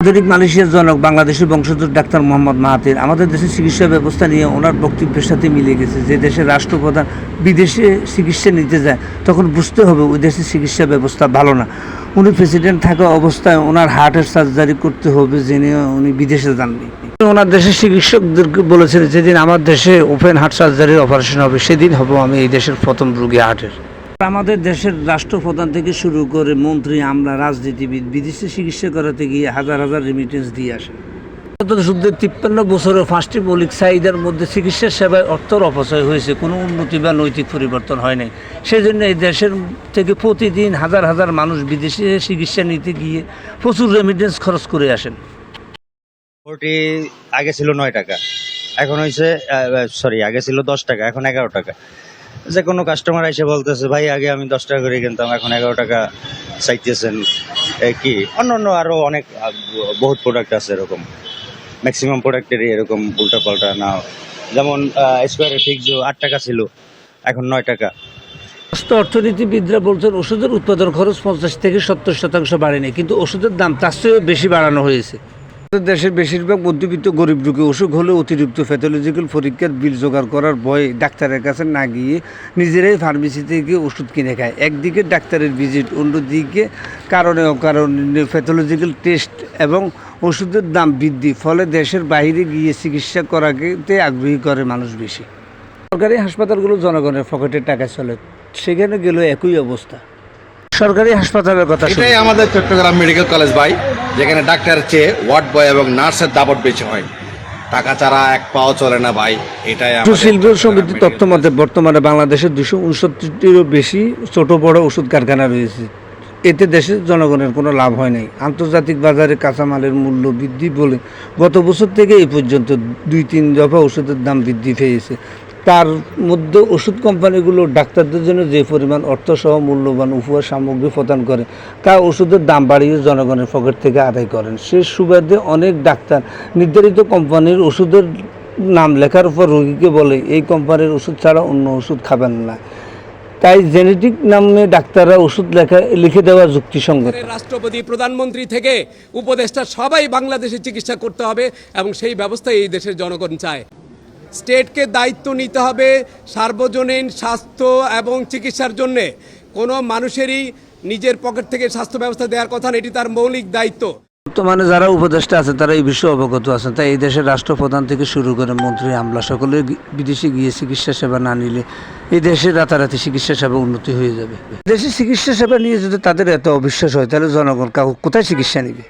আধুনিক মালয়েশিয়ার জনক বাংলাদেশের বংশোদ্ভূত ডাক্তার মোহাম্মদ মাহাথির আমাদের দেশের চিকিৎসা ব্যবস্থা নিয়ে ওনার বক্তব্যের সাথে মিলে গেছে। যে দেশের রাষ্ট্রপ্রধান বিদেশে চিকিৎসা নিতে যায় তখন বুঝতে হবে ওই দেশের চিকিৎসা ব্যবস্থা ভালো না। উনি প্রেসিডেন্ট থাকা অবস্থায় ওনার হার্টের সার্জারি করতে হবে জেনে উনি বিদেশে যাননি। ওনার দেশের চিকিৎসকদেরকে বলেছেন যেদিন আমার দেশে ওপেন হার্ট সার্জারির অপারেশন হবে সেদিন হব আমি এই দেশের প্রথম রোগী হার্টের। আমাদের দেশের রাষ্ট্রপ্রধান থেকে শুরু করে মন্ত্রী, আমলা, রাজনীতিবিদ বিদেশে চিকিৎসা করাতে গিয়ে হাজার হাজার রেমিটেন্স দিয়ে আসেন। শুদ্ধ 53 বছরের 5টি মৌলিক চাহিদার মধ্যে চিকিৎসা সেবায় অর্থর অপচয় হয়েছে, কোনো উন্নতি বা নৈতিক পরিবর্তন হয় নাই। সেই জন্য এই দেশের থেকে প্রতিদিন হাজার হাজার মানুষ বিদেশে চিকিৎসা নিতে গিয়ে প্রচুর রেমিটেন্স খরচ করে আসেন। আগে ছিল 9 টাকা, এখন হয়েছে আগে ছিল 10 টাকা, এখন 11 টাকা। যে কোনো কাস্টমার এসে বলতেছে ভাই আগে আমি 10 টাকা করে কিনতাম, এখন 11 টাকা চাইতেছেন। কি অন্য আরো অনেক বহুত প্রোডাক্ট আছে এরকম, ম্যাক্সিমাম প্রোডাক্টেরই এরকম উল্টা পাল্টা না। যেমন স্কোয়ারের ফিক্স 8 টাকা ছিল, এখন 9 টাকা। অর্থনীতিবিদরা বলছেন ওষুধের উৎপাদন খরচ 50 থেকে 70% বাড়েনি, কিন্তু ওষুধের দাম তার চেয়ে বেশি বাড়ানো হয়েছে। দেশের বেশিরভাগ মধ্যবিত্ত গরিব রোগী অসুখ হলে অতিরিক্ত প্যাথোলজিক্যাল পরীক্ষার বিল জোগাড় করার ভয়ে ডাক্তারের কাছে না গিয়ে নিজেরাই ফার্মেসিতে গিয়ে ওষুধ কিনে খায়। একদিকে ডাক্তারের ভিজিট, অন্যদিকে কারণে অকারণে প্যাথোলজিক্যাল টেস্ট এবং ওষুধের দাম বৃদ্ধি, ফলে দেশের বাইরে গিয়ে চিকিৎসা করাতে আগ্রহী করে মানুষ বেশি। সরকারি হাসপাতালগুলো জনগণের পকেটের টাকা চলে, সেখানে গেলেও একই অবস্থা। সরকারি হাসপাতালের কথা এটাই আমাদের চট্টগ্রাম মেডিকেল কলেজ ভাই, যেখানে ডাক্তারের চেয়ে ওয়ার্ড বয় এবং নার্সের দাপট বেশি হয়। টাকা ছাড়া এক পাও চলে না ভাই। এটাই শিল্প সমিতির তথ্য মতে বর্তমানে বাংলাদেশে 269টিরও বেশি ছোট বড় ওষুধ কারখানা রয়েছে। এতে দেশের জনগণের কোনো লাভ হয় নাই। আন্তর্জাতিক বাজারে কাঁচামালের মূল্য বৃদ্ধি বলে গত বছর থেকে এই পর্যন্ত 2-3 দফা ওষুধের দাম বৃদ্ধি পেয়েছে। তার মধ্যে ওষুধ কোম্পানিগুলো ডাক্তারদের জন্য যে পরিমাণ অর্থসহ মূল্যবান উপহার সামগ্রী প্রদান করে তা ওষুধের দাম বাড়িয়ে জনগণের পকেট থেকে আদায় করেন। সে সুবাদে অনেক ডাক্তার নির্ধারিত কোম্পানির ওষুধের নাম লেখার উপর রোগীকে বলে এই কোম্পানির ওষুধ ছাড়া অন্য ওষুধ খাবেন না। তাই জেনেটিক নামে ডাক্তাররা ওষুধ লিখে দেওয়া যুক্তিসঙ্গত। রাষ্ট্রপতি, প্রধানমন্ত্রী থেকে উপদেষ্টা সবাই বাংলাদেশে চিকিৎসা করতে হবে এবং সেই ব্যবস্থা এই দেশের জনগণ চায়। স্টেটকে দায়িত্ব নিতে হবে সার্বজনীন স্বাস্থ্য এবং চিকিৎসার জন্যে। কোনো মানুষেরই নিজের পকেট থেকে স্বাস্থ্য ব্যবস্থা দেওয়ার কথা না, এটি তার মৌলিক দায়িত্ব। বর্তমানে যারা উপদেষ্টা আছে তারা এই বিষয়ে অবগত আছেন, তাই এই দেশের রাষ্ট্রপ্রধান থেকে শুরু করে মন্ত্রী, আমলা সকলে বিদেশে গিয়ে চিকিৎসা সেবা না নিলে এই দেশের রাতারাতি চিকিৎসা সেবা উন্নতি হয়ে যাবে। দেশের চিকিৎসা সেবা নিয়ে যদি তাদের এত অবিশ্বাস হয় তাহলে জনগণ কোথায় চিকিৎসা নেবে?